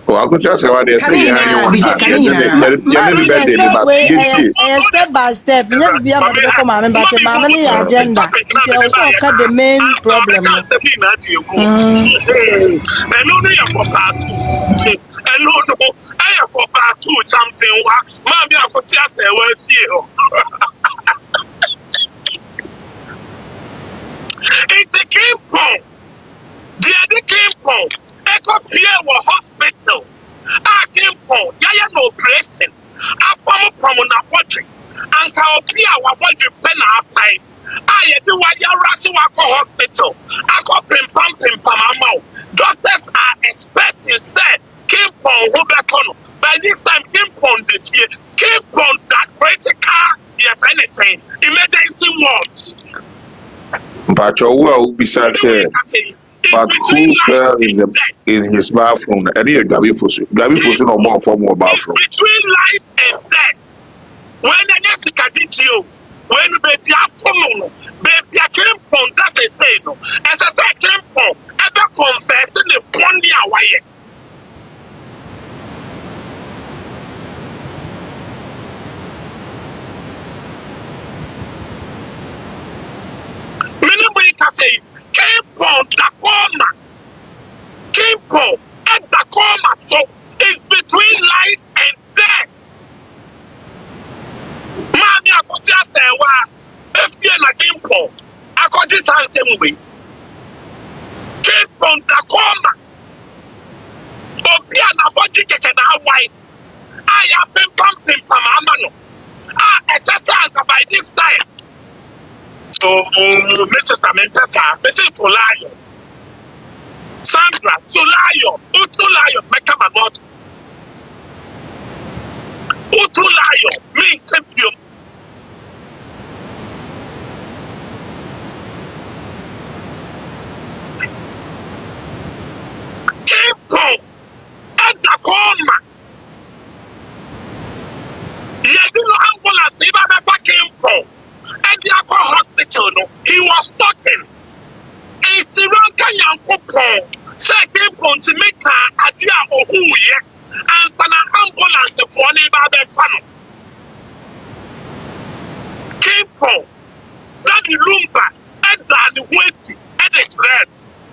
o Akosua Serwaa dey say ya step by step nya bibia no be ko maame but maame ni agenda nti also ka the main problem no ya for part 2 no I for part 2 something wa ma bi Akosua Serwaa fie ho it's a game pong the game pong Echo Pierre was hospital. I came for Yaya no operation. I come on a body. And Pierre was body pen up time. I do what you Rasuako hospital. I got pim pam. Doctors are expecting said came from Robertono. By this time came from this year. Came from that critical yes anything. Emergency wards. But your well be said but who fell in his bathroom? Any Gabi Fosu no more from more bathroom. Between life and death. When the next Ghpagetv, when baby baby came from that's a say no. As I said came from ever confessing the Bronii away. Many can say came from Tacoma, so it's between life and death. Mami Akosua Serwaa, if you na came from, I got this same way. Came from Tacoma. Obia na body keke na white. I have been pumping pamano. Exercise by this time. So, Mrs. Mentesa, Mrs. Tolayo, Sandra, Tolayo, Utulayo, Mekamamot, Utulayo, me, Tempium. Kimpo, Edakoma. Yedino ambulance, Iba Kimpo. At the hospital, no, he was talking. In Sri Lanka, Yankopon, second to make a dear or who yet, and an ambulance for neighbor funnel. Kimpo, that lumber, and the weight, and the thread.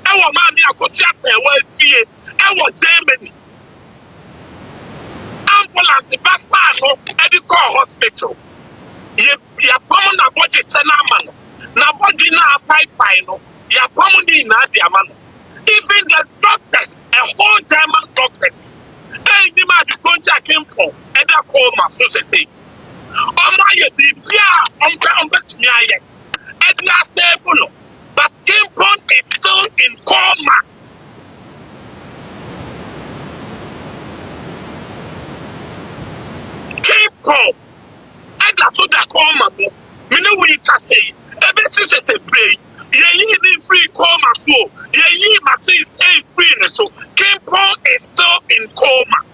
Our mammy, Akosua Serwaa fear, our Germany. Ambulance, Basano, at the hospital. Ya pamu na body senamano. Na body na pipe no. Ya pamu ni na diamano. Even the doctors, a whole German doctors, hey, the man the country came from, and that call my society. Oh my, I'm bet me, and last stable, but Kimpon is still in coma. Kimpon, and that's what that coma. Me know we can say, ever since I said, ye free coma flow, ye must say it's free, so Kimpon is still in coma.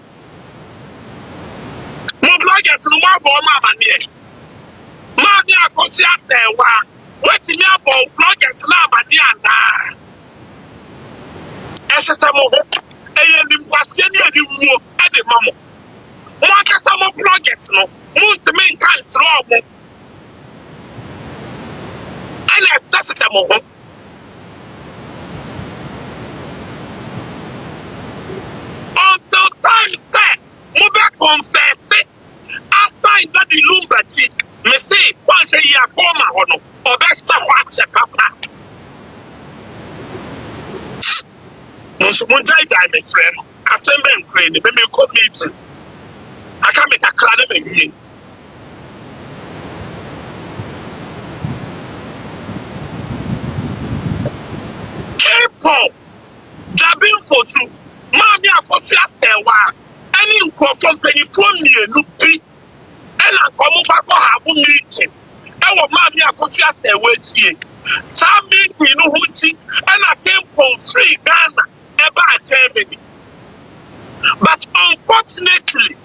Mo bloggers no more about mama near. Mami Akosua Serwaa. What me about bloggers na abadiana. Esese mo ho. Eye nimkwase ne adiwo e de mamo. Mo akasa mo bloggers no. Mo ntime nka ntro mo. Ana esese mo ho. Until time say mo be confess it. Aside that the lumbati, me say, once a year, coma hono, or best of what's a papa. Monday, my friend, assemble and crane, maybe you could meet him. I can't make a crowd of me. Keep Jabin for two, Mammy Akosua Serwaa, any from Pennyphone, look big. And I come back for have meeting. Our Mammy Akosua Serwaa. Some meeting no hunting, and I came from free Ghana about Germany. But unfortunately,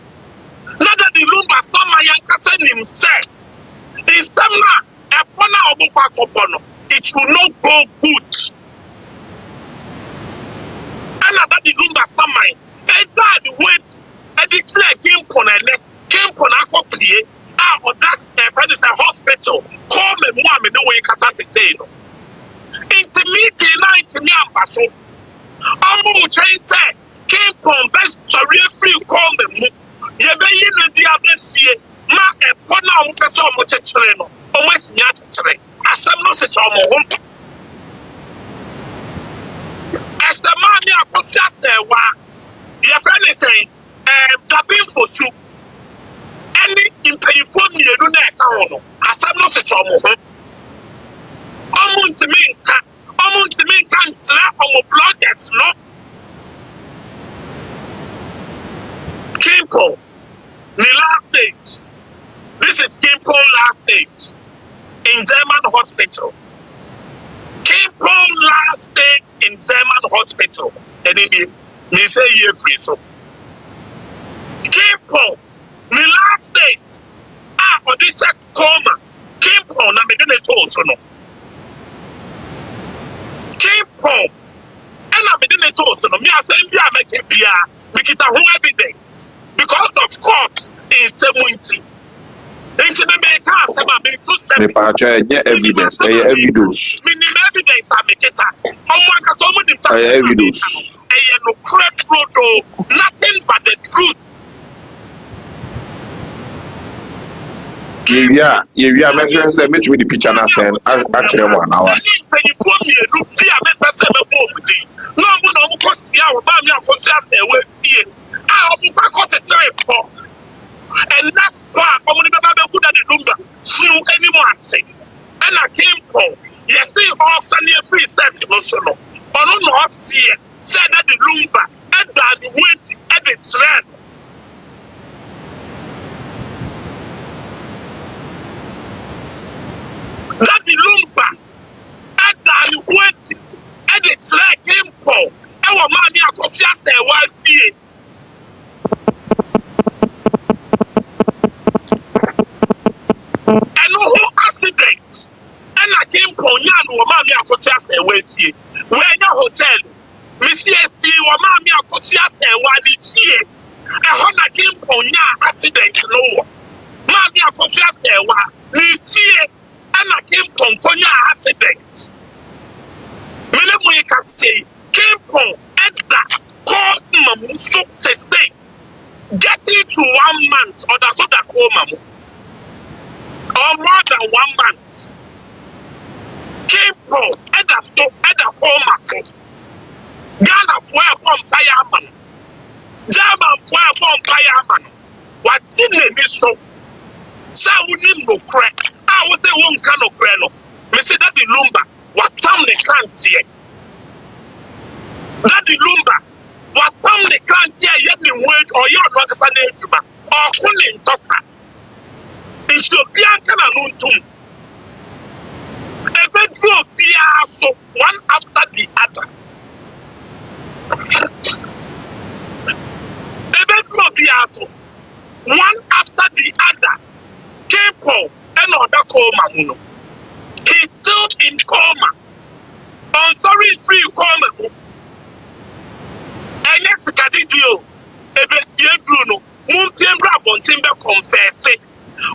not that the Lumba Sama Yankasen himself is somehow a Pona of it will not go good. And about the Lumba Sama, a bad wait, and declare came on Akopie. Or that's a friend is a hospital. Call me, mom, no way, Casasitano. Intimate night in Yambaso. Amu Chain said, came from best sorry free call me. You may in the atmosphere. Ma a pona of person with a train. Or what's not a train. As some nurses on my home. As the man Akosua Serwaa, your friend is saying, Dabin for you. Any in Pennyphone, you don't know. As I'm not a trouble. To me, can't slap on bloggers, no. Kimpo, the last stage. This is Kimpo last stage in German hospital. Kimpo last stage in German hospital. And they say you're free, so. Kimpo. The last stage, or this coma, came on, I mean, it also no. Came on, and I mean, it also no. Me, I say, I make it be whole evidence because of court is the winty. Into the main cast, I'm being too simple. Evidence, evidence. Meaning evidence, I make it up. Evidence. No crap, nothing but the truth. Yeah, measures the meet with the picture and send actually 1 hour. And that's why I'm going to good at the number. Few anyone say. And I came from yesterday all Sunday free steps emotional. Or no, see said that the lumber and the wind and the trend. That the lumber and the wind and the trend came from. Our money Akosua Serwaa fear. And no accident. And I came from Yan or Mammy Akosua Serwaa. We're in a hotel. Monsieur C. or Mammy Akosua Serwaa this year. And Hona came from Yan accident. No. Mammy Akosua Serwaa this year. And I came from Konya accident. Mele can say, came from Edda, called Mamu, so to say, getting to 1 month or that's what I call Mamu. or more than 1 month. People at the home of Ghana for a bomb German for a bomb what didn't it so? So we didn't no crack. I was a one kind of grano. Me say that the lumber, what family can't see. That the lumber, what family can't hear yet in word or your not a name or calling doctor. It should be a canaluntum. A bedroom be so one after the other. A bedroom be so one after the other. People another coma. He's still in coma. On sorry free coma. And yes, Ghpagetv, Bruno, Mountain Brabon Timber confess it.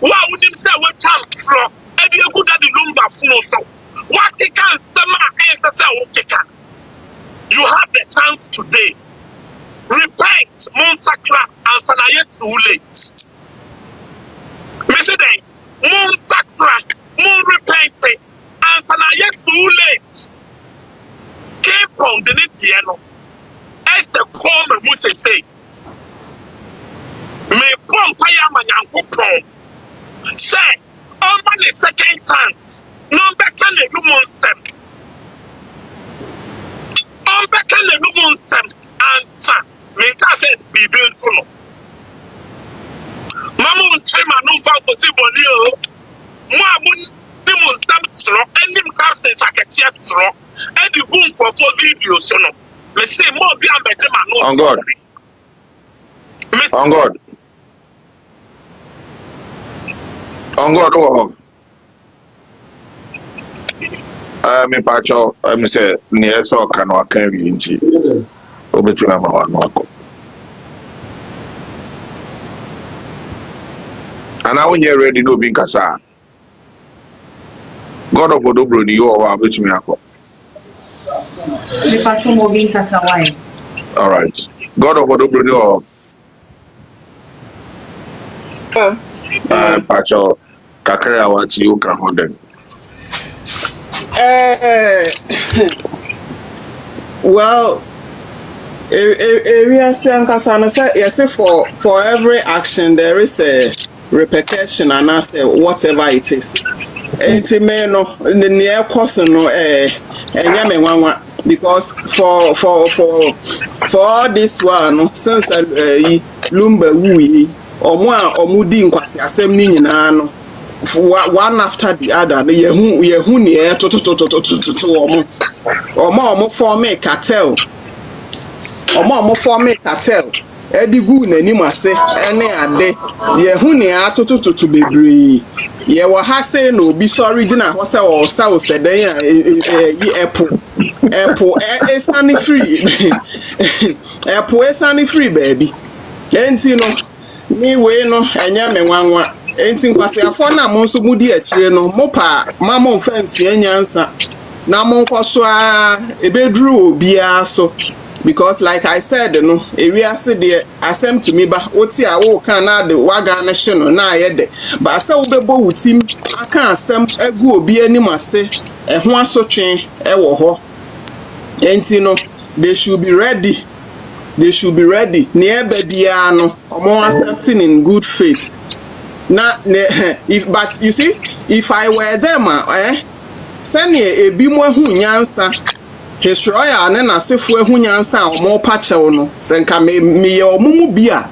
Why would him say what time from? And you good at the lumber so. What he can summer you have the chance today. Repent, Monsacra, and Sanayet too late. Mr. Day, Monsacra, Mon repenting, and Sanayet too late. Keep on the Nitiano. As the common must say, may Pompire Manyanko say, on the second chance, no better than the monster. On better than the monster, answer, make us be built to know. Mamma Chema no found possible near Mamma Monster, and them castles I can see at straw, and the boom for 4 videos. So no. Let's say more beyond better man. On God. On God. On God. Oh. Me pacho. Me say near so can wa can be inchi. Obeti na ma wa no ako. Ana when you ready no bin kasa. God of Bronii you wa obeti me ako. All right. God of Bronii Pacho kakra wati you can hold them. Well, area Sankasana said yes, for every action there is a repercussion and I say whatever it is. No near question no and because for all this one since lumber wooey or mudi nkwasi asem ni nyina no one after the other yehu ne omo form a cartel edigu nanim ase ene ade yehu ne atototo bebree ye wo ha say no obi so original ho say o sedan yi apple esani free apple esani free baby enti no mi we no enya me nwanwa enti nkwase afọ na mo nso mudi akire no mo pa mama mfansu anyansa na mo nkoso a ebedru obia so because like I said no ewiase de asem to me ba oti a wo kan na de waga na hye no na ayede ba asa wo bebo wutim aka asem egu obi anim ase ho asotwe wo ho enti no they should be ready near bedia no omo accepting in good faith na but you see if I were them send ebi mo hu nyansa Hisroya ne na sefu ehu nyansa omo pa chew no senka me ye omumu bia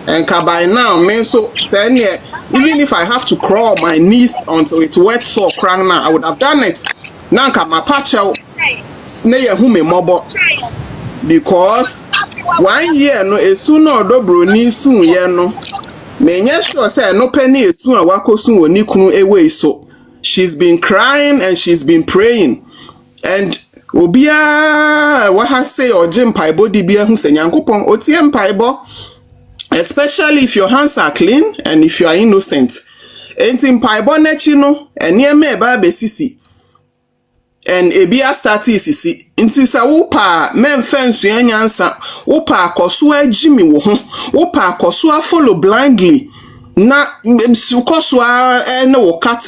enka by now me so send even if I have to crawl on my knees until it's wet so crying now I would have done it nanka ma pa chew ne ye hu me mobo because 1 year no esu no odo Bronii sun ye no me nya sure say no penny esu a wakosun woni kunu ewe so she's been crying and she's been praying and obia what has say or jim paibo di bia hu se nyankopon otiem paibo especially if your hands are clean and if you are innocent entim paibo nechi no enieme e ba besisi and ebia stati sisi nti sa wo pa men fensu anyansa wo pa Akosua jimi wo ho wo pa Akosua follow blindly na Akosua na wo cat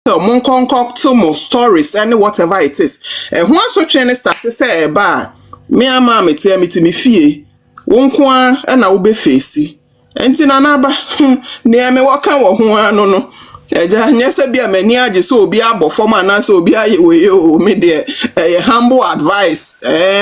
mon concoct more stories and whatever it is. And once so train start to say ba me ama me tell me to me fie wonkwa na wo be face enti na na ba ne me waka wo ho ano no eja nyese bia mani age so obi abofo ma na so obi aye we o me de humble advice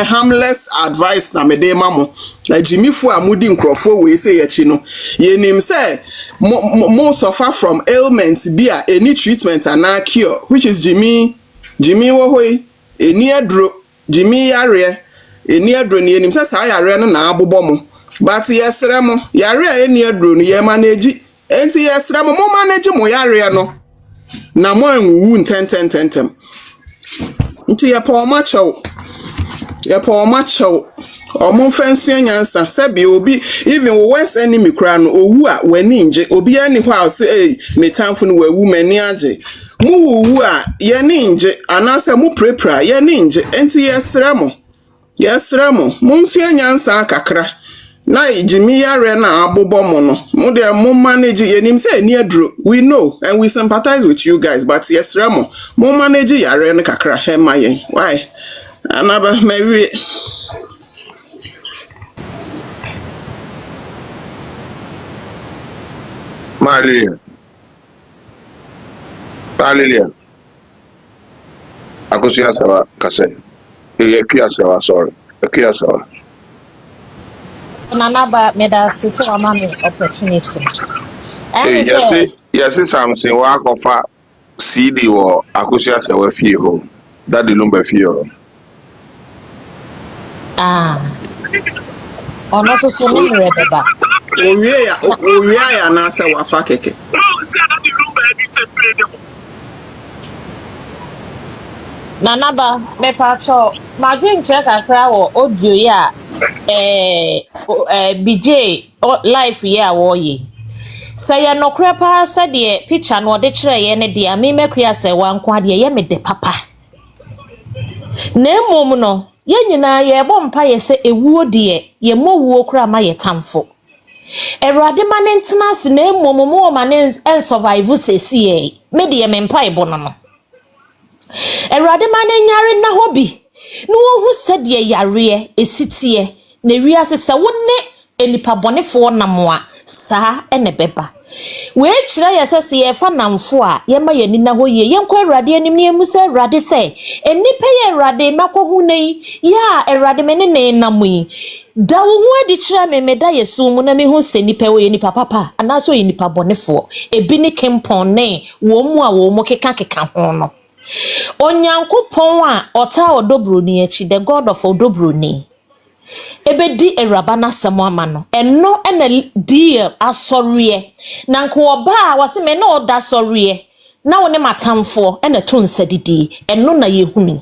harmless advice na me de mamo na jimifu amudi nkrofo we say yachi no ye nim say more suffer from ailments bia any treatment and a cure which is Jimmy wo hoy eni adro Jimmy yare eni adro ni enim say yare no na abobọ mo but yesere mo yare eni adro no ye manage enti yesere mo manage mo yare no na mo anwu ntentem nti ye pa o macho omo fancy anyansa sabi obi even wo worst enemy kra no owu a wani nje obi ani hwa say me tamfo no wawu mani age mu wu a ye ni nje anase mu prepra ye ni nje enti yesere mo mumfi anyansa kakra na Jimmy yare na abobọ mo no mo de mo manage ye nim say ni adro we know and we sympathize with you guys but yesere mo manage yare no kakra he mayen why anaba maybe Hallelujah. Akosua Serwaa kase. Kia Serwaa, sorry. Kia Serwaa. Nanaba made a sister mommy opportunity. Yes, something work of a CD or Akosua Serwaa fee home. That the lumber fee home. Ono so so no read ba. Owie ya na asa wafa keke. Nanaba me pacho ma dream check akra wo audio ya BJ life ya wo yi. Say ya no kra pa sa de picture no de kire ye ne de ami mekria se wanko ade ye me de papa. Na emom no ye nyina ye bo mpa ye se ewuo de ye mowuo kra ma ye tamfo. Erade mane ntena se na emom mo mane en survive sesi ye me de ye me mpa e bono no. Erade mane nyare na hobi no hu se de yare esitie na wiase se wonne enipa bonefo namoa sa ene beba we kire yesese ye fa namfo a ye ma yani na hoye ye nkwa erade anim ne emu se erade se enipa ye erade makohu nei ya erade mene ne namui da wo hu adi kire memeda yesu mu na me hu se nipa wo ye nipa papa anaso ye nipa bonefo ebi ne kempon ne wo mu a wo mu keka ho no onyankopon a ota Bronii echi the god of Bronii ebedi erabana samama no eno ena deal asoriye na nko oba a wase me na oda soriye na woni matamfo ena to nsadidi eno na yehunu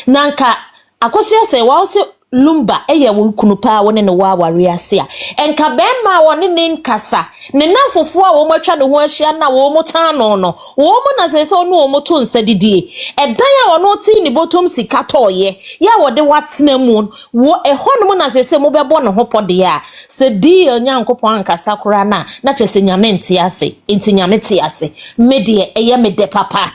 na nka Akosua Serwaa wase lumba eye won kunu pa woni ne wa ware ase a enka bema woni ne nkasa ne namfofo a wo matwa ne ho ahia na wo motan no wo mo na sese onu wo moto nsadidi edan a wono ti ni botom sika toye ya wode watena mu wo ehonum na sese mo bebo ne ho pode a se di nyankopon nkasa kora na chese nyame nti ase enti nyame ti ase medie eye mede papa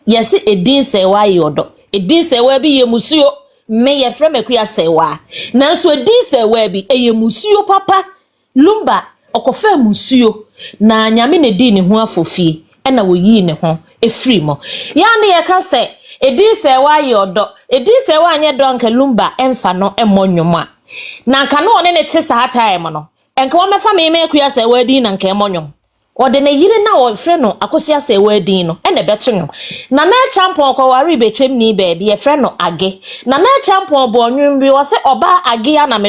yesi edin Serwaa yodo edin Serwaa bi ye musuo me ye frem akua Serwaa nanso edin Serwaa bi eye musuo papa lumba okofa musuo na nyame ne di ne ho afofie ena wo yi ne ho efri mo ya ne ye ka se edin Serwaa yodo edin Serwaa anye donka lumba emfa no emonyoma na nka no one ne te sa time no enka wo mefa me akua Serwaa din na nka emonyom ode ne yire na wo frɛ no Akosua Serwaa din no ene beto no na na champon ko wari bechem ni baabi e frɛ no age na na champon bo onwum bi wo se oba age ya na